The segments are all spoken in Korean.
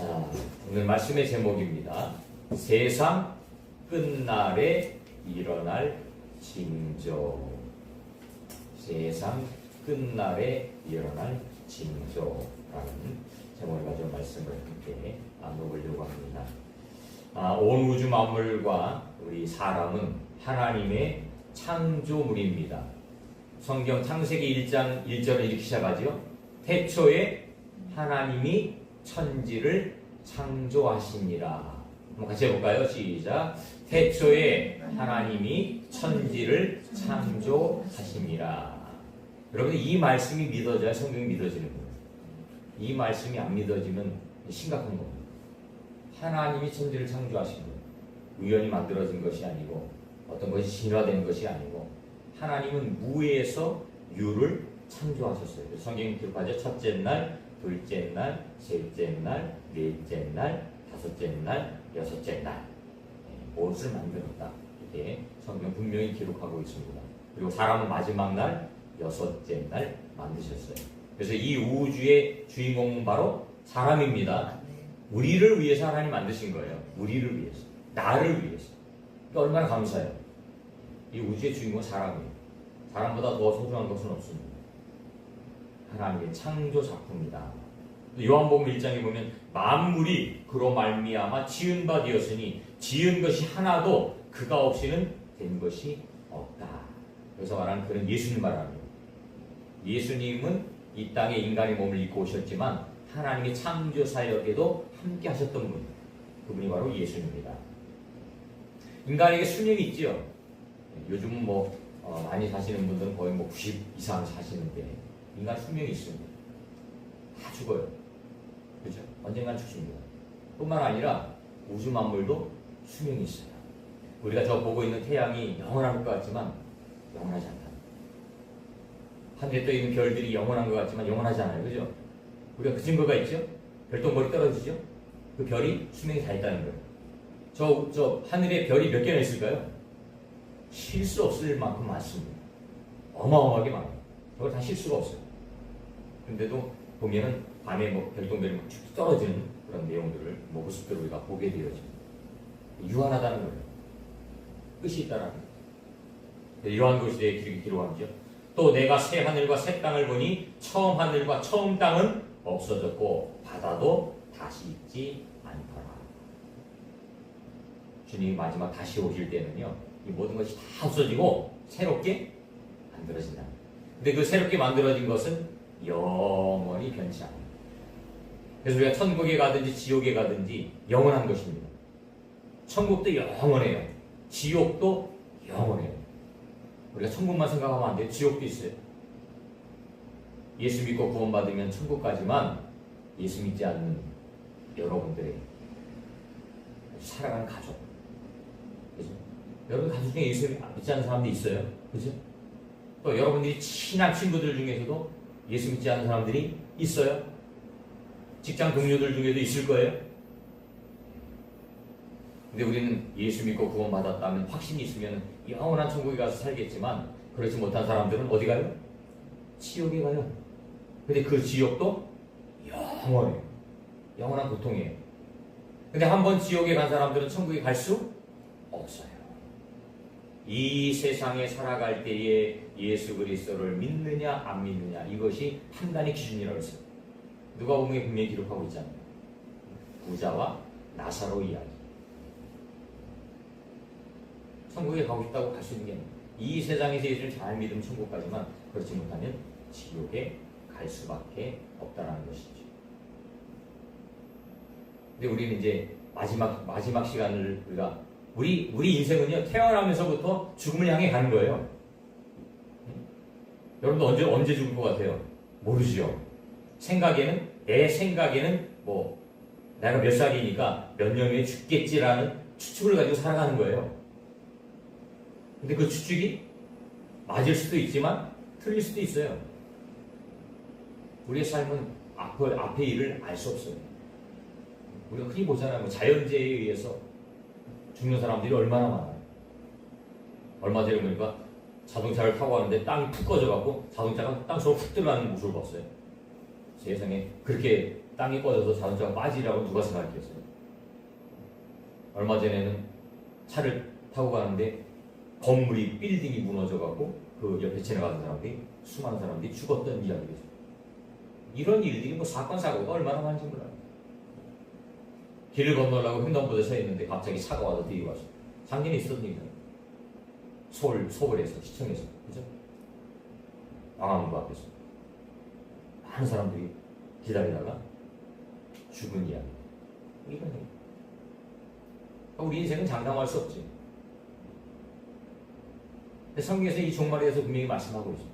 자, 오늘 말씀의 제목입니다. 세상 끝날에 일어날 징조. 세상 끝날에 일어날 징조라는 제목을 가지고 말씀을 함께 나눠보려고 합니다. 온 우주 만물과 우리 사람은 하나님의 창조물입니다. 성경 창세기 1장 1절을 이렇게 시작하죠. 태초에 하나님이 천지를 창조하시니라. 한번 같이 해볼까요? 시작. 태초에 하나님이 천지를 창조하시니라. 여러분, 이 말씀이 믿어져야 성경이 믿어지는 거예요. 이 말씀이 안 믿어지면 심각한 겁니다. 하나님이 천지를 창조하신 거예요. 우연히 만들어진 것이 아니고 어떤 것이 진화된 것이 아니고 하나님은 무에서 유를 창조하셨어요. 성경이 기록하죠. 첫째 날, 둘째 날, 셋째 날, 넷째 날, 다섯째 날, 여섯째 날 옷을 만들었다. 이렇게 성경 분명히 기록하고 있습니다. 그리고 사람은 마지막 날, 여섯째 날 만드셨어요. 그래서 이 우주의 주인공은 바로 사람입니다. 우리를 위해서 하나님 만드신 거예요. 우리를 위해서. 나를 위해서. 그러니까 얼마나 감사해요. 이 우주의 주인공은 사람이에요. 사람보다 더 소중한 것은 없습니다. 하나님의 창조 작품이다. 요한복음 1장에 보면 만물이 그로 말미암아 지은 바 되었으니 지은 것이 하나도 그가 없이는 된 것이 없다. 그래서 말하는 그런 예수님 말합니다. 예수님은 이 땅에 인간의 몸을 입고 오셨지만 하나님의 창조 사역에도 함께 하셨던 분, 그분이 바로 예수님입니다. 인간에게 수명이 있죠. 요즘은 많이 사시는 분들은 거의 90 이상 사시는데 인간 수명이 있습니다. 다 죽어요. 그렇죠? 언젠간 죽습니다. 뿐만 아니라 우주 만물도 수명이 있어요. 우리가 저 보고 있는 태양이 영원한 것 같지만 영원하지 않다. 하늘에 떠 있는 별들이 영원한 것 같지만 영원하지 않아요. 그죠? 우리가 그 증거가 있죠? 별똥별이 떨어지죠? 그 별이 수명이 다 있다는 거예요. 저 하늘에 별이 몇 개나 있을까요? 실 수 없을 만큼 많습니다. 어마어마하게 많아요. 저걸 다 실 수가 없어요. 근데도 보면은 밤에 별똥별이 막 쭉 떨어지는 그런 내용들을 모습들을 우리가 보게 되어집니다. 유한하다는 거예요. 끝이 있다라는 거예요. 요한계시록에 기록하죠. 또 내가 새 하늘과 새 땅을 보니 처음 하늘과 처음 땅은 없어졌고 바다도 다시 있지 않더라. 주님이 마지막 다시 오실 때는요, 이 모든 것이 다 없어지고 새롭게 만들어진다. 근데 그 새롭게 만들어진 것은 영원히 변치 않아요. 그래서 우리가 천국에 가든지 지옥에 가든지 영원한 것입니다. 천국도 영원해요. 지옥도 영원해요. 우리가 천국만 생각하면 안 돼요. 지옥도 있어요. 예수 믿고 구원받으면 천국 가지만 예수 믿지 않는 여러분들의 살아가는 가족, 그죠? 여러분 가족 중에 예수 믿지 않는 사람도 있어요. 그죠? 또 여러분들이 친한 친구들 중에서도 예수 믿지 않는 사람들이 있어요. 직장 동료들 중에도 있을 거예요. 근데 우리는 예수 믿고 구원받았다면 확신이 있으면 영원한 천국에 가서 살겠지만 그렇지 못한 사람들은 어디 가요? 지옥에 가요. 근데 그 지옥도 영원해요. 영원한 고통이에요. 근데 한번 지옥에 간 사람들은 천국에 갈 수 없어요. 이 세상에 살아갈 때에 예수 그리스도를 믿느냐 안 믿느냐, 이것이 판단의 기준이라고 했어요. 누가복음에 분명히 기록하고 있잖아요. 부자와 나사로 이야기. 천국에 가고 싶다고 갈 수 있는 게 아니에요. 이 세상에서 예수를 잘 믿으면 천국 가지만 그렇지 못하면 지옥에 갈 수밖에 없다는 것이죠. 근데 우리는 이제 마지막 시간을 우리 인생은요, 태어나면서부터 죽음을 향해 가는 거예요. 여러분도 언제 죽을 것 같아요? 모르죠. 내 생각에는 내가 몇 살이니까 몇 년 후에 죽겠지라는 추측을 가지고 살아가는 거예요. 근데 그 추측이 맞을 수도 있지만 틀릴 수도 있어요. 우리의 삶은 앞의 일을 알 수 없어요. 우리가 흔히 보잖아요. 자연재해에 의해서 죽는 사람들이 얼마나 많아요. 얼마 전에 보니까 자동차를 타고 가는데 땅이 푹 꺼져갖고 자동차가 땅속으로 훅 들어가는 모습을 봤어요. 세상에 그렇게 땅이 꺼져서 자동차가 빠지라고 누가 생각했겠어요? 얼마 전에는 차를 타고 가는데 건물이 빌딩이 무너져갖고 그 옆에 지나가는 사람들이 수많은 사람들이 죽었던 이야기죠. 이런 일들이 뭐 사건 사고가 얼마나 많은지 몰라요. 길을 건너려고 횡단보도에 서 있는데 갑자기 차가 와서 뒤에 와서 작년에 있었던 일이에요. 서울에서 시청에서 그죠? 광화문구 앞에서 많은 사람들이 기다리다가 죽은 이야기. 이런 얘기. 우리 인생은 장담할 수 없지. 성경에서 이 종말에 대해서 분명히 말씀하고 있어요.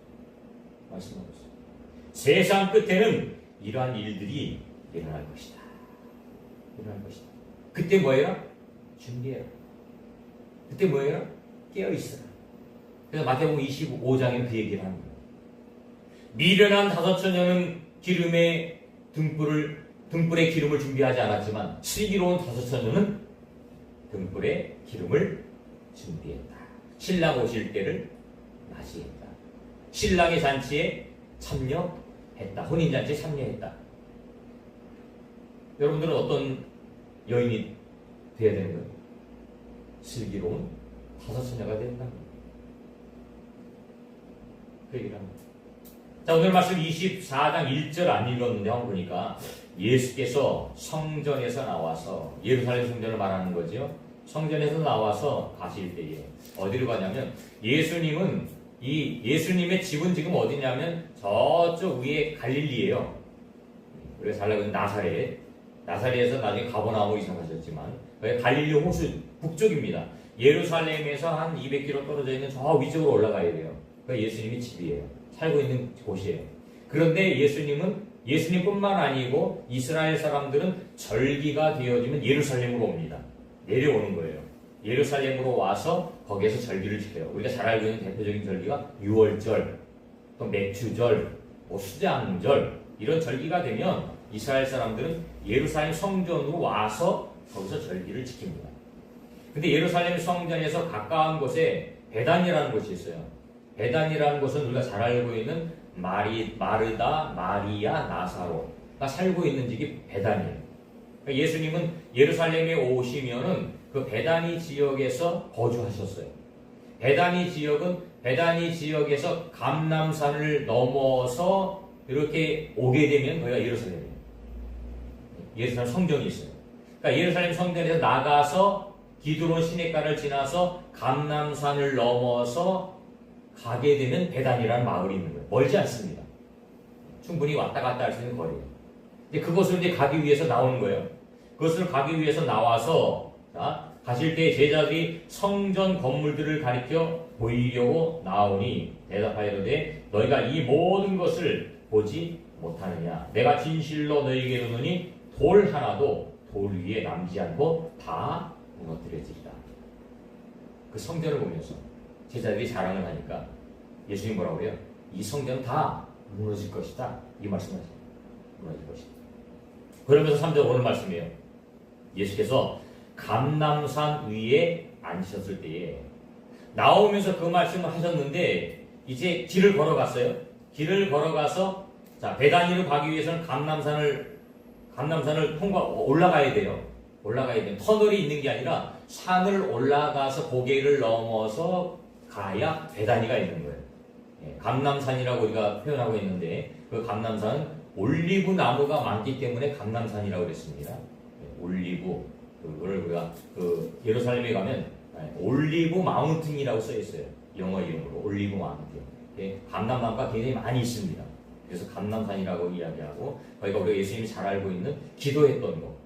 세상 끝에는 이러한 일들이 일어날 것이다. 그때 뭐해라? 준비해라. 그때 뭐해라? 깨어있어라. 그래서 마태복음 25장에 그 얘기를 합니다. 미련한 5처녀는 등불에 기름을 준비하지 않았지만 슬기로운 5처녀는 등불에 기름을 준비했다. 신랑 오실 때를 맞이했다. 신랑의 잔치에 참여했다. 혼인잔치에 참여했다. 여러분들은 어떤 여인이 되어야 되는 거예요? 슬기로운 5처녀가 된다. 그 얘기를 합니다. 자, 오늘 말씀 24장 1절 안 읽었는데 한번 보니까 예수께서 성전에서 나와서 예루살렘 성전을 말하는 거죠. 성전에서 나와서 가실 때에 어디로 가냐면 예수님의 집은 지금 어디냐면 저쪽 위에 갈릴리예요. 우리가 잘 알고 있는 나사렛에서 나중에 가버나움으로 이사가셨지만 갈릴리 호수 북쪽입니다. 예루살렘에서 한 200km 떨어져 있는 저 위쪽으로 올라가야 돼요. 그게 예수님의 집이에요. 살고 있는 곳이에요. 그런데 예수님뿐만 아니고 이스라엘 사람들은 절기가 되어지면 예루살렘으로 옵니다. 내려오는 거예요. 예루살렘으로 와서 거기에서 절기를 지켜요. 우리가 잘 알고 있는 대표적인 절기가 유월절, 또 맥주절, 수장절 이런 절기가 되면 이스라엘 사람들은 예루살렘 성전으로 와서 거기서 절기를 지킵니다. 근데 예루살렘 성전에서 가까운 곳에 베단이라는 곳이 있어요. 베단이라는 곳은 우리가 잘 알고 있는 마르다, 마리아, 나사로가 살고 있는 집이 베단이에요. 그러니까 예수님은 예루살렘에 오시면은 그 베다니 지역에서 거주하셨어요. 베다니 지역에서 감람산을 넘어서 이렇게 오게 되면 거기가 예루살렘이에요. 예루살렘 성전이 있어요. 그러니까 예루살렘 성전에서 나가서 기드론 시냇가를 지나서 감람산을 넘어서 가게 되면 베단이라는 마을이 있는 거예요. 멀지 않습니다. 충분히 왔다 갔다 할 수 있는 거리예요. 근데 그곳을 이제 가기 위해서 나오는 거예요. 그것을 가기 위해서 나와서 가실 때 제자들이 성전 건물들을 가리켜 보이려고 나오니 대답하여 이르되 너희가 이 모든 것을 보지 못하느냐. 내가 진실로 너희에게 이르노니 돌 하나도 돌 위에 남지 않고 다 무너뜨려지리라. 그 성전을 보면서 제자들이 자랑을 하니까 예수님 뭐라고 그래요? 이 성전은 다 무너질 것이다. 이 말씀하세요. 무너질 것이다. 그러면서 3절 오늘 말씀이에요. 예수께서 감람산 위에 앉으셨을 때에 나오면서 그 말씀을 하셨는데 이제 길을 걸어갔어요. 길을 걸어가서 베다니로 가기 위해서는 감람산을 올라가야 돼요. 터널이 있는 게 아니라 산을 올라가서 고개를 넘어서 가야 베다니가 있는 거예요. 감람산이라고 우리가 표현하고 있는데 그 감람산은 올리브 나무가 많기 때문에 감람산이라고 그랬습니다. 올리브 그걸 우리가 그 예루살렘에 가면 올리브 마운틴이라고 써 있어요. 영어 이름으로 올리브 마운틴. 감람나무가 굉장히 많이 있습니다. 그래서 감람산이라고 이야기하고 거기가 우리가 예수님이 잘 알고 있는 기도했던 곳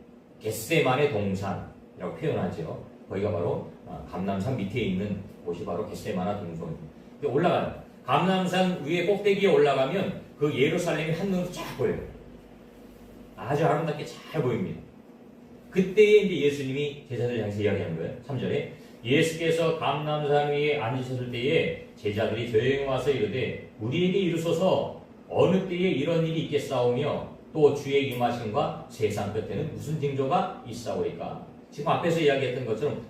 겟세마네 동산이라고 표현하죠. 거기가 바로 감람산 밑에 있는 곳이 바로 겟세마네 동산입니다. 올라가요. 감람산 위에 꼭대기에 올라가면 그 예루살렘이 한눈으로 쫙 보여요. 아주 아름답게 잘 보입니다. 그때에 이제 예수님이 제자들 향해서 이야기하는 거예요. 3절에 예수께서 감람산 위에 앉으셨을 때에 제자들이 저에게 와서 이르되 우리에게 이르소서 어느 때에 이런 일이 있겠사오며 또 주의 임하심과 세상 끝에는 무슨 징조가 있사오리까. 지금 앞에서 이야기했던 것처럼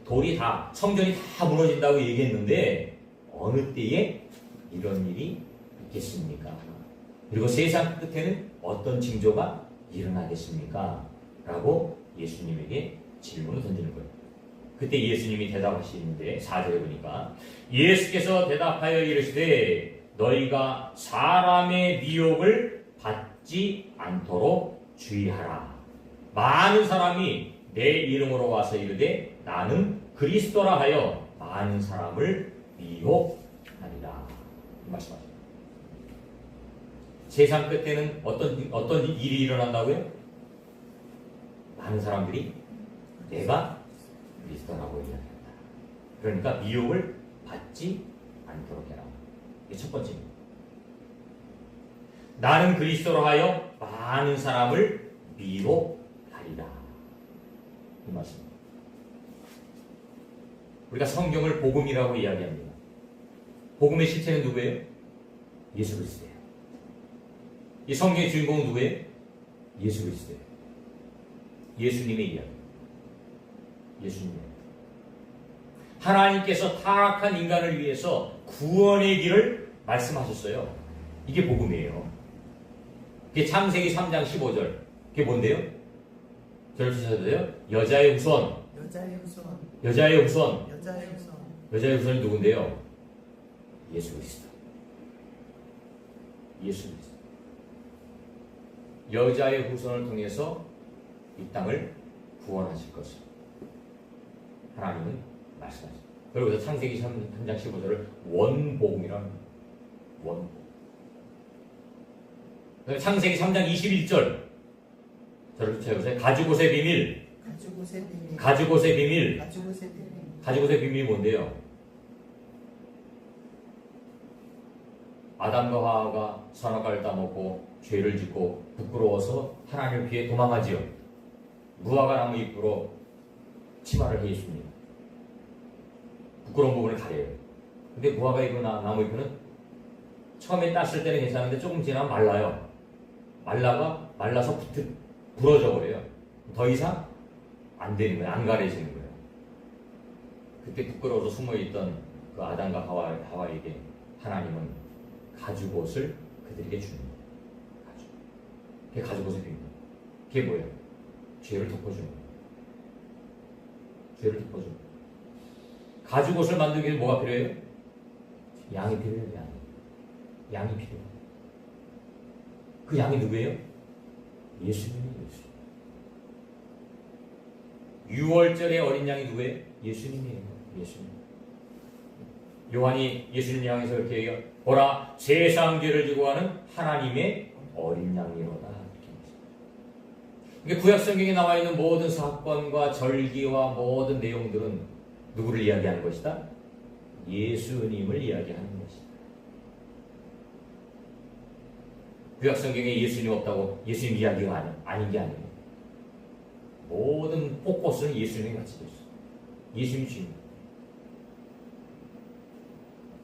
성전이 다 무너진다고 얘기했는데 어느 때에 이런 일이 있겠습니까? 그리고 세상 끝에는 어떤 징조가 일어나겠습니까? 라고 예수님에게 질문을 던지는 거예요. 그때 예수님이 대답하시는데 4절에 보니까 예수께서 대답하여 이르시되 너희가 사람의 미혹을 받지 않도록 주의하라. 많은 사람이 내 이름으로 와서 이르되 나는 그리스도라 하여 많은 사람을 미혹하리라. 말씀하십니다. 세상 끝에는 어떤 일이 일어난다고요? 많은 사람들이 내가 그리스도라고 이야기한다. 그러니까 미혹을 받지 않도록 해라. 이게 첫 번째입니다. 나는 그리스도로 하여 많은 사람을 미혹하리라. 이 말씀입니다. 우리가 성경을 복음이라고 이야기합니다. 복음의 실체는 누구예요? 예수 그리스도예요. 이 성경의 주인공은 누구예요? 예수 그리스도예요. 예수님의 이야기. 예수님의 하나님께서 타락한 인간을 위해서 구원의 길을 말씀하셨어요. 이게 복음이에요. 그게 창세기 3장 15절. 그게 뭔데요? 저를 주셔도요. 여자의 후손. 여자의 후손. 여자의 후손. 여자의 후손. 여자의 후손이 누군데요? 예수 그리스도. 예수 그리스도. 여자의 후손을 통해서 이 땅을 구원하실 것을 하나님은 말씀하십니다. 그리고 창세기 3장 15절을 원복음이라는 원복음. 창세기 3장 21절 저를 채우세요. 가죽옷의 비밀. 가죽옷의 비밀. 가죽옷의 비밀. 가죽옷의 비밀. 가죽옷의 비밀이 뭔데요? 아담과 하와가 선악과를 따먹고 죄를 짓고 부끄러워서 하나님을 피해 도망하지요. 무화과 나무 잎으로 치마를 해입습니다. 부끄러운 부분을 가려요. 근데 무화과 잎은 나무 잎은 처음에 땄을 때는 괜찮은데 조금 지나면 말라요. 말라서 부러져 버려요. 더 이상 안 되는 거예요. 안 가려지는 거예요. 그때 부끄러워서 숨어있던 그 아담과 하와에게 하나님은 가죽옷을 그들에게 주는 거예요. 그게 가죽옷의 비밀. 그게 뭐예요? 죄를 덮어주는 거예요. 죄를 덮어주는 거예요. 가죽옷을 만들기 위해 뭐가 필요해요? 양이 필요해요. 양이 필요해요. 그 양이 누구예요? 예수님이에요. 예수님. 6월절의 어린 양이 누구예요? 예수님이에요. 예수님. 요한이 예수님 향해서 이렇게 얘기해요. 보라, 세상 죄를 지고 가는 하나님의 어린 양이로다. 이게 구약 성경에 나와 있는 모든 사건과 절기와 모든 내용들은 누구를 이야기하는 것이다? 예수님을 이야기하는 것이다. 구약 성경에 예수님 없다고 예수님 이야기가 아닌 게 아니에요. 모든 곳곳은 예수님이 가지고 있어요. 예수님이 주인.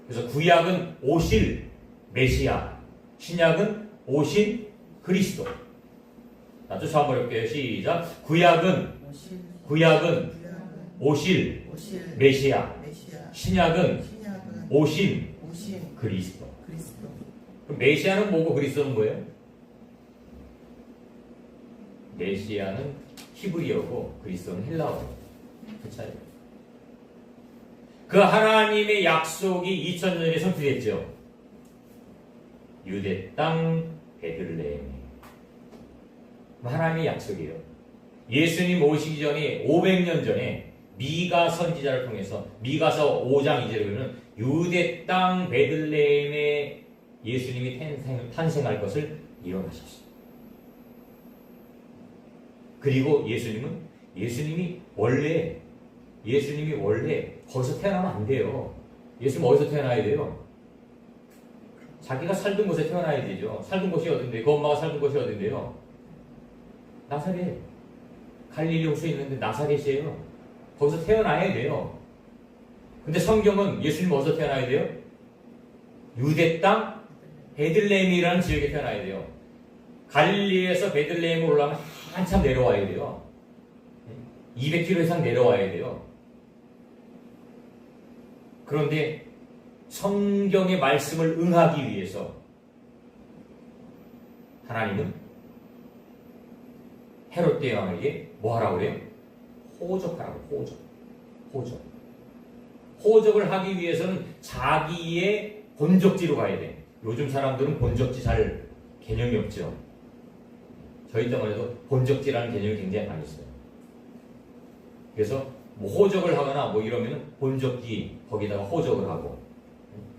그래서 구약은 오실 메시아, 신약은 오실 그리스도. 자, 쫓아 한번 해볼게요. 시작. 구약은 오실 메시아, 신약은 오신 그리스도. 그럼 메시아는 뭐고 그리스도는 뭐예요? 메시아는 히브리어고 그리스도는 헬라어예요. 그 차이. 그 하나님의 약속이 2000년에 성취됐죠. 유대 땅 베들레헴. 하나님의 약속이에요. 예수님 오시기 전에 500년 전에 미가 선지자를 통해서 미가서 5장 2절에 보면 유대 땅 베들레헴에 예수님이 탄생할 것을 일어나셨어요. 그리고 예수님이 원래 거기서 태어나면 안 돼요. 예수님 어디서 태어나야 돼요? 자기가 살던 곳에 태어나야 되죠. 살던 곳이 어딘데? 그 엄마가 살던 곳이 어딘데요? 나사렛. 갈릴리 호수에 있는데 나사렛이에요. 거기서 태어나야 돼요. 근데 성경은 예수님 어디서 태어나야 돼요? 유대 땅 베들레헴이라는 지역에 태어나야 돼요. 갈릴리에서 베들레헴으로 올라가면 한참 내려와야 돼요. 200km 이상 내려와야 돼요. 그런데 성경의 말씀을 응하기 위해서 하나님은 헤롯 대왕에게 뭐 하라고 그래요? 호적하라고. 호적을 하기 위해서는 자기의 본적지로 가야 돼. 요즘 사람들은 본적지 잘 개념이 없죠. 저희 때만 해도 본적지라는 개념이 굉장히 많이 있어요. 그래서 뭐 호적을 하거나 뭐 이러면은 본적지 거기다가 호적을 하고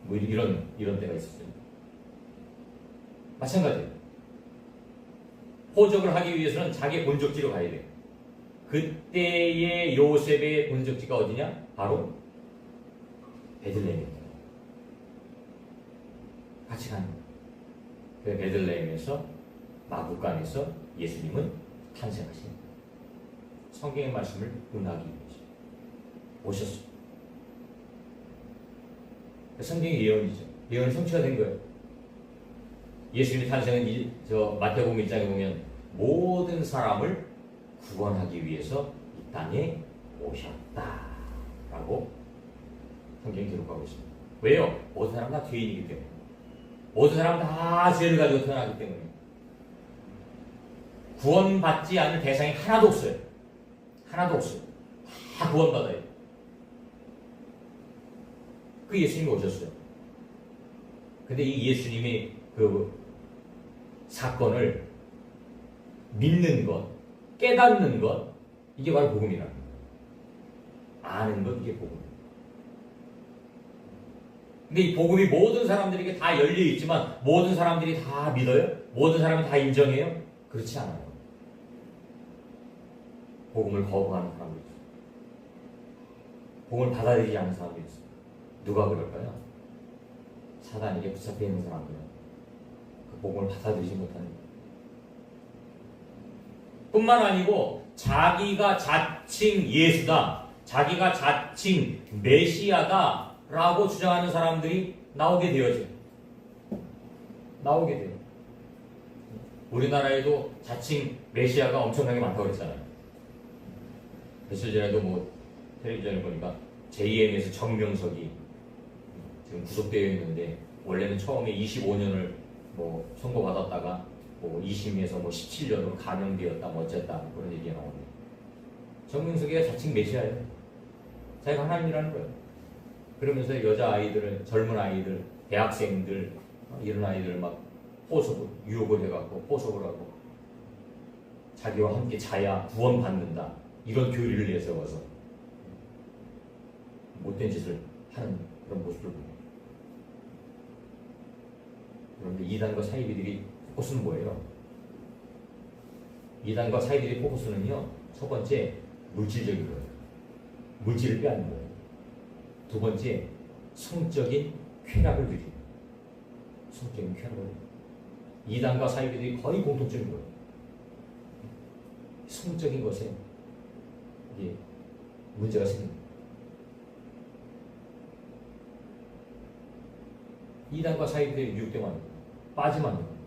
뭐 이런 때가 있었어요. 마찬가지예요. 호적을 하기 위해서는 자기의 본적지로 가야 돼요. 그때의 요셉의 본적지가 어디냐? 바로 베들레헴입니다. 같이 가는 거예요. 그 베들레헴에서 마구간에서 예수님은 탄생하신 거예요. 성경의 말씀을 응하기 위해서 오셨어요. 성경의 예언이죠. 예언이 성취가 된 거예요. 예수님의 탄생은 마태복음 1장에 보면 모든 사람을 구원하기 위해서 이 땅에 오셨다라고 성경이 기록하고 있습니다. 왜요? 모든 사람 다 죄인이기 때문에. 모든 사람 다 죄를 가지고 태어나기 때문에. 구원받지 않을 대상이 하나도 없어요. 하나도 없어요. 다 구원받아요. 그 예수님이 오셨어요. 근데 이 예수님의 그 사건을 믿는 것, 깨닫는 것, 이게 바로 복음이라는 거예요. 아는 것, 이게 복음이에요. 근데 이 복음이 모든 사람들에게 다 열려있지만 모든 사람들이 다 믿어요? 모든 사람이 다 인정해요? 그렇지 않아요. 복음을 거부하는 사람들이 있어요. 복음을 받아들이지 않는 사람들이 있어요. 누가 그럴까요? 사단에게 붙잡혀 있는 사람들은 그 복음을 받아들이지 못하는 거예요. 뿐만 아니고 자기가 자칭 예수다, 자기가 자칭 메시아다 라고 주장하는 사람들이 나오게 되어져요. 나오게 돼요. 우리나라에도 자칭 메시아가 엄청나게 많다고 그랬잖아요. 며칠 전에도 뭐 텔레비전을 보니까 JM에서 정명석이 지금 구속되어 있는데 원래는 처음에 25년을 뭐 선고받았다가 뭐 2심에서 뭐 17년으로 감형되었다 뭐 어쨌다 그런 얘기가 나오는데 정명석이가 자칭 메시아예요. 자기가 하나님이라는 거예요. 그러면서 여자아이들을, 젊은 아이들, 대학생들 이런 아이들 막 유혹을 해갖고 포섭을 하고 자기와 함께 자야 구원받는다 이런 교리를 내세워서 못된 짓을 하는 그런 모습을 보여요. 그런데 이단과 사이비들이 포커스는 뭐예요? 이단과 사이비들의 포커스는요, 첫 번째 물질적인 거예요. 물질을 빼앗는 거예요. 두 번째 성적인 쾌락을 누리는 거예요. 성적인 쾌락을 누리는 거예요. 이단과 사이비들이 거의 공통점인 거예요. 성적인 것에 이게 문제가 생깁니다. 이단과 사이비들이 유혹되면 빠지면 안 됩니다.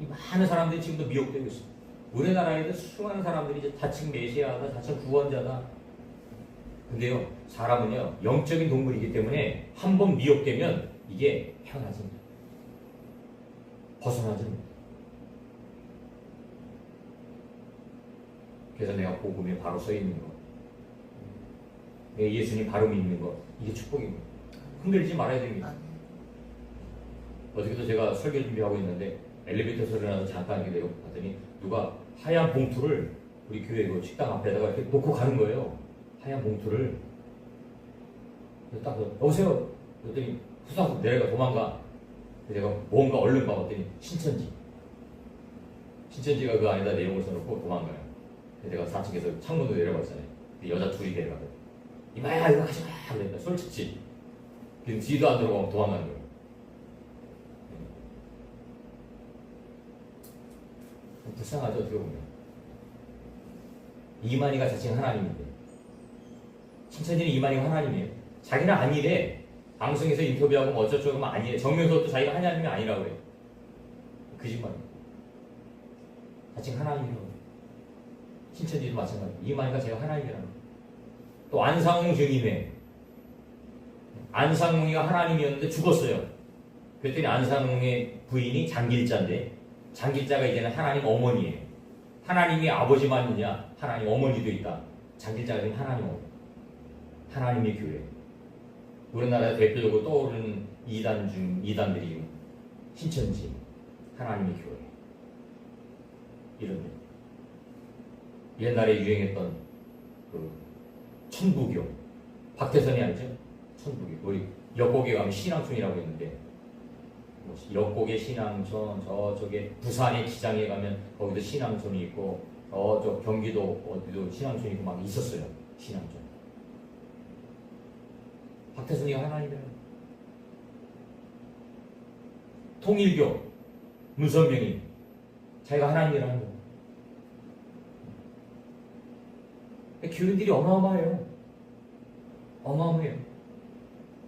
이 많은 사람들이 지금도 미혹되고 있습니다. 우리나라에도 수많은 사람들이 이제 자칭 메시아다, 자칭 구원자다. 근데요, 사람은요, 영적인 동물이기 때문에 한번 미혹되면 이게 헤어나집니다. 벗어나집니다. 그래서 내가 복음에 바로 서 있는 거, 내가 예수님 바로 믿는 거, 이게 축복입니다. 흔들리지 말아야 됩니다. 어저께도 제가 설교 준비하고 있는데 엘리베이터 소리 나서 잠깐 이렇게 내려봤더니 누가 하얀 봉투를 우리 교회 그 식당 앞에다가 이렇게 놓고 가는 거예요. 하얀 봉투를. 그래서 딱 여보세요. 그랬더니 후딱 내려가 도망가. 내가 뭔가 얼른 봐봤더니 신천지가 그 안에다 내용을 써놓고 도망가요. 내가 4층에서 창문도 내려봤잖아요. 여자 둘이 내려가요. 이마야 이거 하지 마. 그랬다. 솔직히. 뒤도 안 들어가고 도망가는 거예요. 불쌍하죠, 어떻게 보면. 이만희가 자칭 하나님인데. 신천지는 이만희가 하나님이에요. 자기는 아니래. 방송에서 인터뷰하고 뭐 어쩌고저쩌고 하면 아니래. 정명석도 자기가 하나님이 아니라고 그래요. 거짓말이에요. 자칭 하나님이라고. 신천지도 마찬가지. 이만희가 제가 하나님이라고. 또 안상홍 증인회. 안상홍이가 하나님이었는데 죽었어요. 그랬더니 안상홍의 부인이 장길자인데 장길자가 이제는 하나님 어머니예요. 하나님이 아버지만 있냐? 하나님 어머니도 있다. 장길자가 지금 하나님 어머니. 하나님의 교회. 우리나라에 대표적으로 떠오르는 이단들이 신천지, 하나님의 교회. 이런 데. 옛날에 유행했던 그 천부교. 박태선이 알죠? 천부교. 우리 역곡에 가면 신앙촌이라고 있는데 역곡의 신앙촌, 저쪽에 부산의 기장에 가면 거기도 신앙촌이 있고 저쪽 경기도 어디도 신앙촌이 있고 막 있었어요. 신앙촌. 박태선이가 하나님이에요. 통일교 문선명이 자기가 하나님이라는 거예요. 교인들이 어마어마해요. 어마어마해요.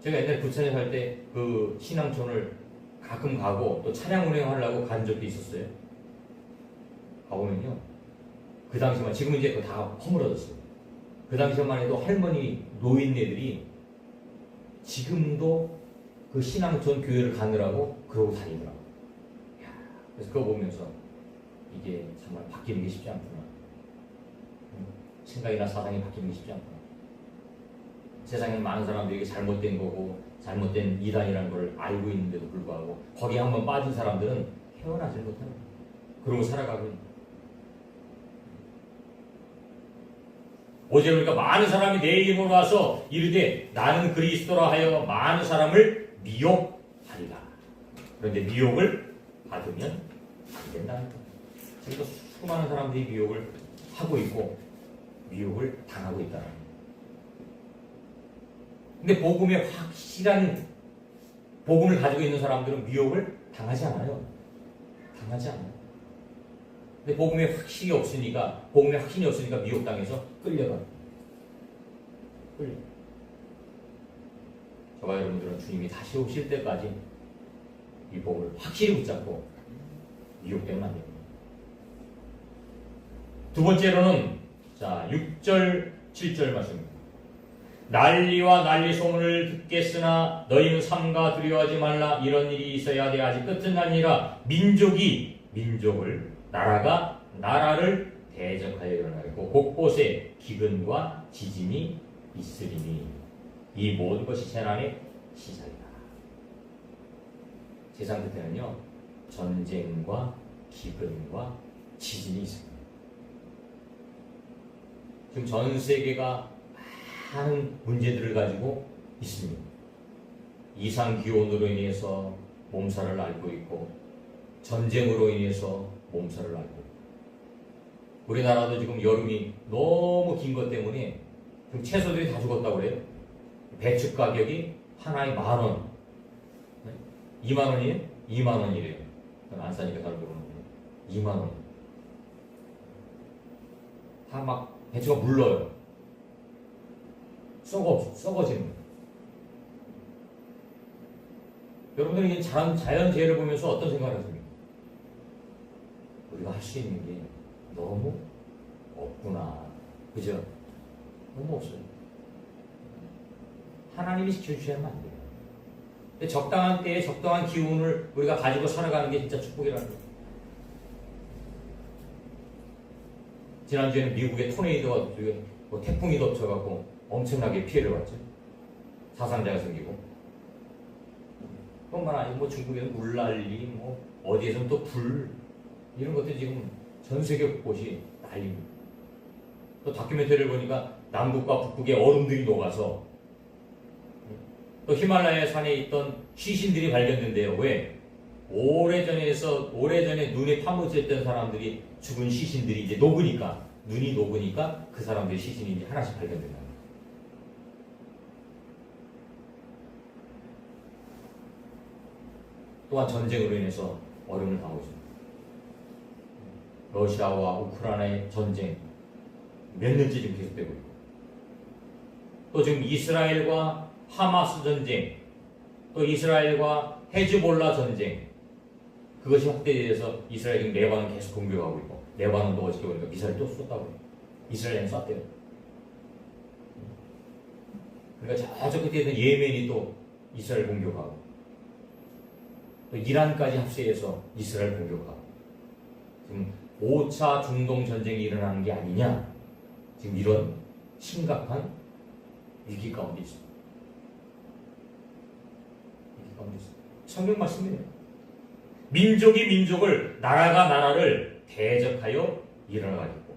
제가 옛날에 부천에 살 때 그 신앙촌을 가끔 가고 또 차량 운행하려고 간 적도 있었어요. 가보면요. 그 당시만, 지금은 이제 그거 다 허물어졌어요. 그 당시만 해도 할머니, 노인네들이 지금도 그 신앙촌 교회를 가느라고 그러고 다니더라고요. 그래서 그거 보면서 이게 정말 바뀌는 게 쉽지 않구나. 생각이나 사상이 바뀌는 게 쉽지 않구나. 세상에 많은 사람들이 이게 잘못된 거고 잘못된 이단이라는 걸 알고 있는데도 불구하고 거기에 한번 빠진 사람들은 헤어나질 못하는 거예요. 그러고 살아가고 있는 거예요. 어제 보니까 많은 사람이 내 이름으로 와서 이르되 나는 그리스도라 하여 많은 사람을 미혹하리라. 그런데 미혹을 받으면 안 된다는 거예요. 지금도 수많은 사람들이 미혹을 하고 있고 미혹을 당하고 있다는 거예요. 근데 복음에 확실한 복음을 가지고 있는 사람들은 미혹을 당하지 않아요. 당하지 않아요. 근데 복음에 확신이 없으니까, 복음에 확신이 없으니까 미혹당해서 끌려가. 끌려. 저와 여러분들은 주님이 다시 오실 때까지 이 복음을 확실히 붙잡고 미혹되면 안 됩니다. 두 번째로는 자 6절 7절 말씀입니다. 난리와 난리 소문을 듣겠으나 너희는 삼가 두려워하지 말라. 이런 일이 있어야 돼. 아직 끝은 아니라 민족이 민족을, 나라가 나라를 대적하여 일어나고 곳곳에 기근과 지진이 있으리니 이 모든 것이 재난의 시작이다. 세상 끝에는요 전쟁과 기근과 지진이 있습니다. 지금 전 세계가 많은 문제들을 가지고 있습니다. 이상 기온으로 인해서 몸살을 앓고 있고 전쟁으로 인해서 몸살을 앓고 있고 우리나라도 지금 여름이 너무 긴 것 때문에 지금 채소들이 다 죽었다고 그래요. 배추 가격이 하나에 10,000원 20,000원이에요? 20,000원이래요. 안 싸니까 잘 모르는데 20,000원 다 막 배추가 물러요. 썩어지는 거예요. 여러분들이 이 자연재해를 보면서 어떤 생각을 하십니까? 우리가 할 수 있는 게 너무 없구나. 그죠? 너무 없어요. 하나님이 지켜주셔야만 안 돼요. 근데 적당한 때에 적당한 기운을 우리가 가지고 살아가는 게 진짜 축복이라는 거예요. 지난주에는 미국의 토네이도가 뭐 태풍이 덮쳐갖고 엄청나게 피해를 봤죠. 사상자가 생기고. 뿐만 아니고 뭐 중국에는 물난리, 뭐 어디에서는 또 불, 이런 것들이 지금 전 세계 곳곳이 난립니다. 또 다큐멘터리를 보니까 남북과 북극의 얼음들이 녹아서 또 히말라야 산에 있던 시신들이 발견된대요. 왜? 오래전에 눈에 파묻혔던 사람들이 죽은 시신들이 이제 녹으니까, 눈이 녹으니까 그 사람들의 시신이 이제 하나씩 발견된다. 또한 전쟁으로 인해서 어려움을 당하고 있습니다. 러시아와 우크라이나의 전쟁 몇 년째 지금 계속되고 있고 또 지금 이스라엘과 하마스 전쟁 또 이스라엘과 헤즈볼라 전쟁 그것이 확대돼서 이스라엘이 지금 레바논 계속 공격하고 있고 레바논도 어저께 보니까 미사일 또 쐈다고 해요. 이스라엘은 쐈대요. 그러니까 저 끝에 있는 예멘이 또 이스라엘 공격하고 또 이란까지 합세해서 이스라엘 공격하고 지금 5차 중동 전쟁이 일어나는 게 아니냐, 지금 이런 심각한 위기 가운데 있습니다. 위기 가운데 있습니다. 성경 말씀이에요. 민족이 민족을, 나라가 나라를 대적하여 일어나가지고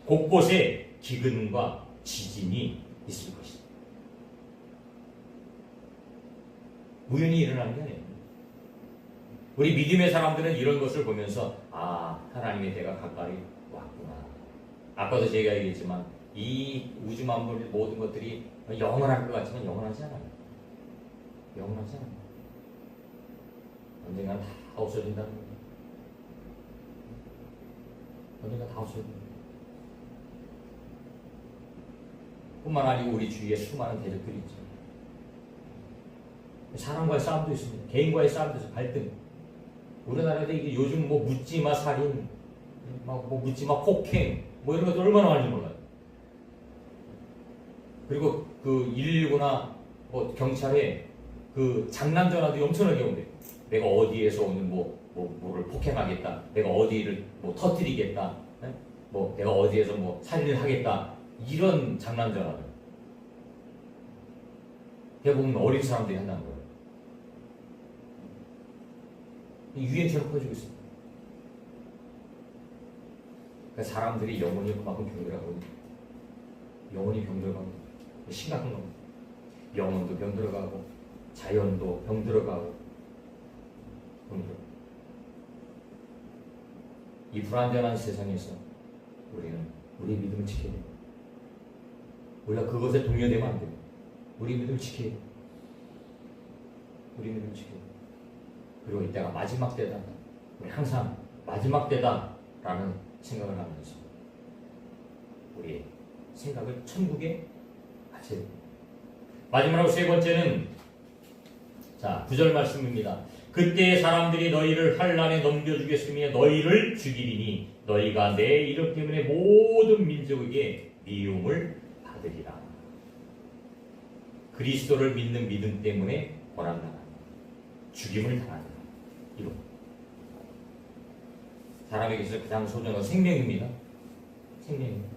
곳곳에 기근과 지진이 있을 것이다. 우연히 일어나는 게 아니에요. 우리 믿음의 사람들은 이런 것을 보면서 하나님의 때가 가까이 왔구나. 아까도 제가 얘기했지만 이 우주 만물 모든 것들이 영원할 것 같지만 영원하지 않아요. 영원하지 않아요. 언젠가 다 없어진다는 거예요. 언젠가 다 없어진다. 뿐만 아니고 우리 주위에 수많은 대적들이 있죠. 사람과의 싸움도 있습니다. 개인과의 싸움도 있어요. 갈등. 우리나라에 이게 요즘 뭐 묻지마 살인, 뭐 묻지마 폭행, 뭐 이런 것도 얼마나 많은지 몰라요. 그리고 그 119나 뭐 경찰에 그 장난 전화도 엄청나게 온대요. 내가 어디에서 오늘 뭐를 폭행하겠다, 내가 어디를 뭐 터뜨리겠다, 뭐 내가 어디에서 뭐 살인을 하겠다, 이런 장난 전화들 대부분 어린 사람들이 한다는 거예요. 유행처럼 퍼지고 있습니다. 그러니까 사람들이 영혼이 그만큼 병들어가고, 영혼이 병들어가고 심각한 겁니다. 영혼도 병들어가고 자연도 병들어가고 이 불안정한 세상에서 우리는 우리 믿음을 지켜야 돼요. 우리가 그것에 동요되면 안 돼요. 우리 믿음을 지켜야 돼요. 우리 믿음을 지켜야 돼요. 그리고 이때가 마지막 때다. 우리 항상 마지막 때다라는 생각을 하면서 우리의 생각을 천국에 같이 해야 돼요. 마지막으로 세 번째는 9절 말씀입니다. 그때 사람들이 너희를 환난에 넘겨주겠으며 너희를 죽이리니 너희가 내 이름 때문에 모든 민족에게 미움을 받으리라. 그리스도를 믿는 믿음 때문에 고난당하니 죽임을 당하니라. 이거 사람에게서 가장 소중한 건 생명입니다. 생명입니다.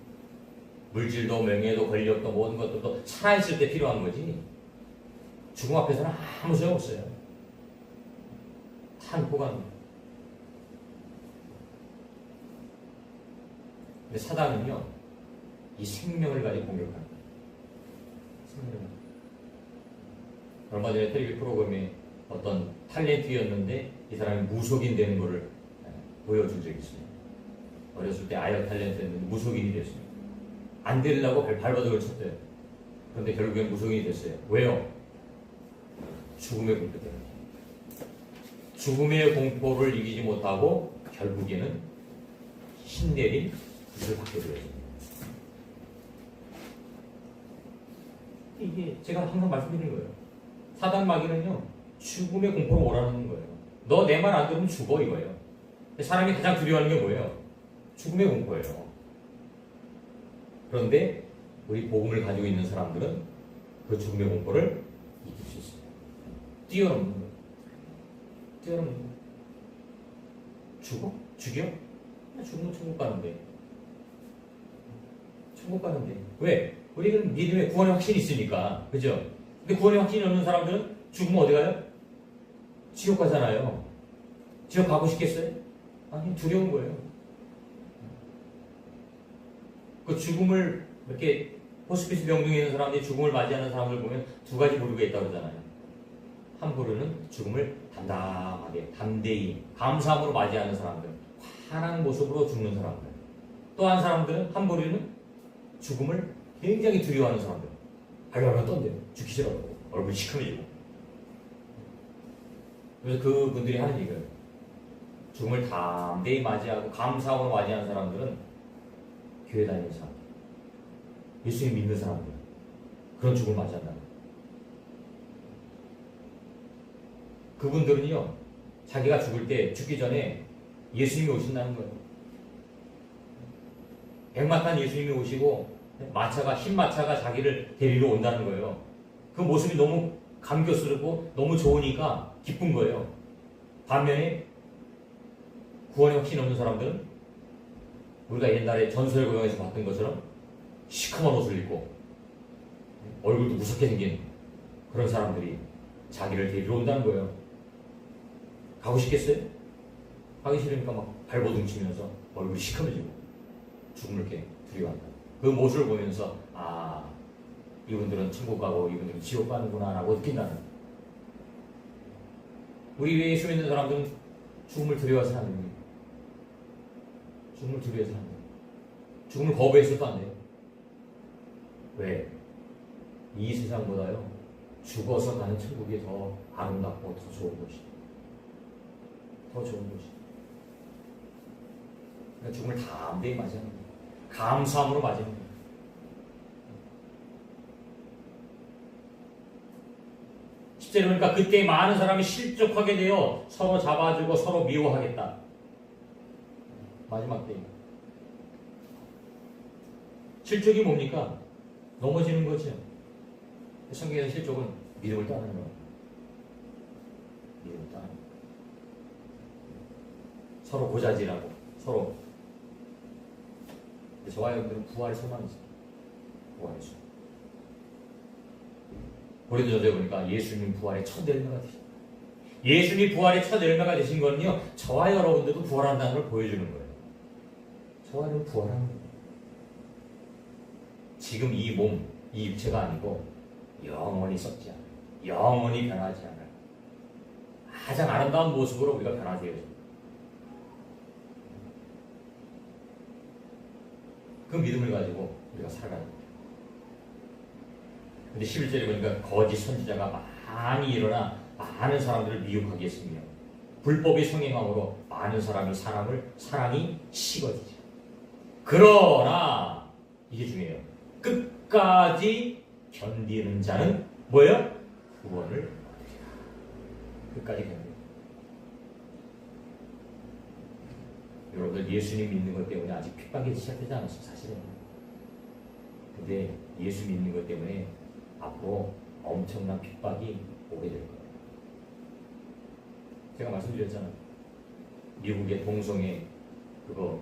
물질도 명예도 권력도 모든 것들도 살아있을 때 필요한 거지 죽음 앞에서는 아무 소용없어요. 탄포갑니다. 근데 사단은요 이 생명을 가지고 공격합니다. 생명을. 얼마 전에 텔레비 프로그램에 어떤 탤런트였는데 이 사람이 무속인 되는 것을 보여준 적이 있습니다. 어렸을 때 아역 탤런트였는데 무속인이 됐습니다. 안 되려고 발버둥을 쳤대요. 그런데 결국엔 무속인이 됐어요. 왜요? 죽음의 공포 때문에. 죽음의 공포를 이기지 못하고 결국에는 신내린 빛을 받게 되었습니다. 이게 제가 항상 말씀드리는 거예요. 사단 마귀는요 죽음의 공포로 오라는 거예요. 너 내 말 안 들으면 죽어 이거예요. 사람이 가장 두려워하는 게 뭐예요? 죽음의 공포예요. 그런데 우리 복음을 가지고 있는 사람들은 그 죽음의 공포를 이길 수 있습니다. 뛰어넘는 거예요. 뛰어넘는 거예요. 죽어? 죽여? 죽으면 천국 가는데. 천국 가는데. 왜? 우리는 믿음의 구원의 확신이 있으니까. 그죠? 근데 구원의 확신이 없는 사람들은 죽으면 어디 가요? 지옥 가잖아요. 지옥 가고 싶겠어요? 아니, 두려운 거예요. 그 죽음을 이렇게 호스피스 병동에 있는 사람들이 죽음을 맞이하는 사람들 보면 두 가지 부류가 있다고 그러잖아요. 한 부류는 죽음을 담담하게, 담대히, 감사함으로 맞이하는 사람들, 환한 모습으로 죽는 사람들. 또 한 사람들은, 한 부류는 죽음을 굉장히 두려워하는 사람들. 발발발 떤대요. 죽기 싫어하고 얼굴이 시커매지고. 그래서 그분들이 하는 얘기예요. 죽음을 담대히 맞이하고 감사함으로 맞이하는 사람들은 교회 다니는 사람들, 예수님 믿는 사람들, 그런 죽음을 맞이한다. 그분들은요, 자기가 죽을 때, 죽기 전에 예수님이 오신다는 거예요. 백마탄 예수님이 오시고, 마차가, 흰 마차가 자기를 데리러 온다는 거예요. 그 모습이 너무 감격스럽고, 너무 좋으니까 기쁜 거예요. 반면에, 구원에 확신 없는 사람들은 우리가 옛날에 전설 고향에서 봤던 것처럼 시커먼 옷을 입고 얼굴도 무섭게 생긴 그런 사람들이 자기를 데리러 온다는 거예요. 가고 싶겠어요? 가기 싫으니까 막 발버둥 치면서 얼굴이 시커매지고 죽음을 이렇게 두려워한다. 그 모습을 보면서 아, 이분들은 천국 가고 이분들은 지옥 가는구나 라고 느낀다는. 우리 외에 예수 믿는 사람들은 죽음을 두려워해서 안 됩니다. 죽음을 두려워해서 안 돼요. 죽음을 거부해서도 안 돼요. 왜? 이 세상보다요 죽어서 가는 천국이 더 아름답고 더 좋은 곳이에요. 더 좋은 곳이에요. 그러니까 죽음을 담대히 맞이하는 거예요. 감사함으로 맞이하는 거예요. 10절에 보니까 그때 많은 사람이 실족하게 되어 서로 잡아주고 서로 미워하겠다. 마지막 때 실족이 뭡니까? 넘어지는 거죠. 성경에서 실족은 믿음을 떠나는 거예요. 믿음을 떠나는 거예요. 서로 고자질하고 서로. 저와 여러분들은 부활의 소망이 있어요. 부활의 소망. 고린도전서에 보니까 예수님 부활의 첫 열매가 되신 거예요. 예수님 부활의 첫 열매가 되신 거는요, 저와 여러분들도 부활한다는 걸 보여주는 거예요. 저와 여러분 부활하는 거예요. 지금 이 몸, 이 육체가 아니고 영원히 썩지 않아요. 영원히 변하지 않아요. 가장 아름다운 모습으로 우리가 변화되어요. 그 믿음을 가지고 우리가 살아가는 거예요. 근데 11절에 보니까 거짓 선지자가 많이 일어나 많은 사람들을 미혹하게 했으며 불법의 성행함으로 많은 사람이 식어지죠. 그러나 이게 중요해요. 끝까지 견디는 자는 뭐예요? 구원을 얻으리라. 끝까지 견디는. 여러분들 예수님 믿는 것 때문에 아직 핍박이 시작되지 않았어요. 사실은. 근데 예수 믿는 것 때문에 앞으로 엄청난 핍박이 오게 될 거예요. 제가 말씀드렸잖아요. 미국의 동성애 그거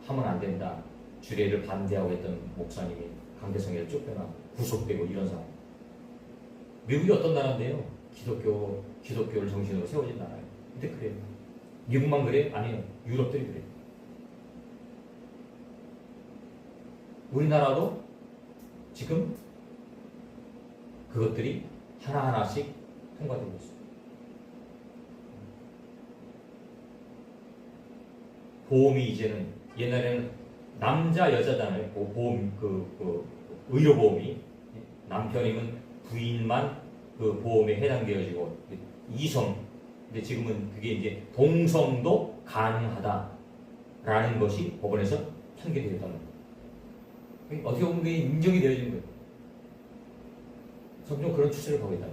하면 안 된다. 주례를 반대하고 했던 목사님이 강대성에서 쫓겨나 구속되고 이런 상황. 미국이 어떤 나라인데요? 기독교를 정신으로 세워진 나라예요. 근데 그래요. 미국만 그래? 아니에요. 유럽들이 그래요. 우리나라도 지금 그것들이 하나하나씩 통과되고 있어요. 보험이 이제는 옛날에는 남자 여자잖아요. 보험 의료보험이 남편이면 부인만 그 보험에 해당되어지고 이성. 근데 지금은 그게 이제 동성도 가능하다라는 것이 법원에서 판결되었다는 거예요. 어떻게 보면 그게 인정이 되어진 거예요. 점점 그런 추세를 가고 있다.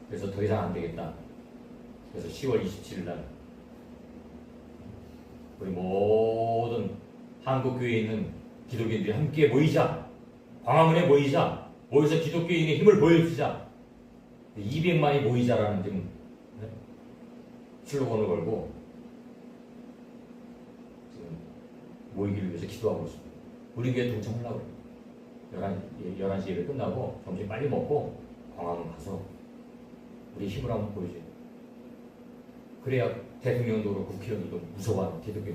그래서 더 이상 안 되겠다. 그래서 10월 27일 날 우리 모든 한국교회에 있는 기독인들이 함께 모이자. 광화문에 모이자. 모여서 기독교인의 힘을 보여주자. 200만이 모이자라는 지금 슬로건을 걸고 지금 모이기를 위해서 기도하고 있습니다. 우리 교회 동참하려고 그래요. 11시 예배 끝나고 점심 빨리 먹고 광화문 가서 우리 힘을 한번 보여줘요. 그래야 대통령도 그렇고 국회의원도 무서워하는 기독교.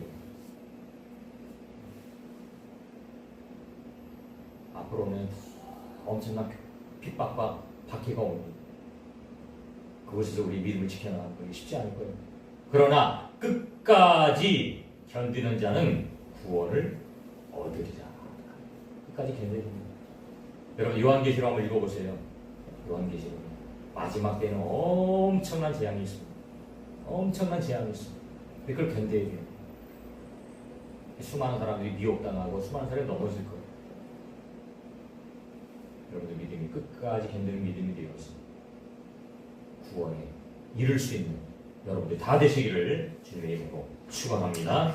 앞으로는 엄청난 핍박과 박해가 옵니다. 그곳에서 우리 믿음을 지켜나가는 것이 쉽지 않을 거예요. 그러나 끝까지 견디는 자는 구원을 얻으리라. 끝까지 견뎌야 됩니다. 여러분 요한계시록 한번 읽어보세요. 요한계시록 마지막 때는 엄청난 재앙이 있습니다. 엄청난 재앙이 있습니다. 근데 그걸 견뎌야 돼요. 수많은 사람들이 미혹당하고 수많은 사람이 넘어질 거예요. 여러분들 믿음이 끝까지 견디는 믿음이 되어서 구원에 이룰 수 있는 여러분들 다 되시기를 주님의 이름으로 축원합니다.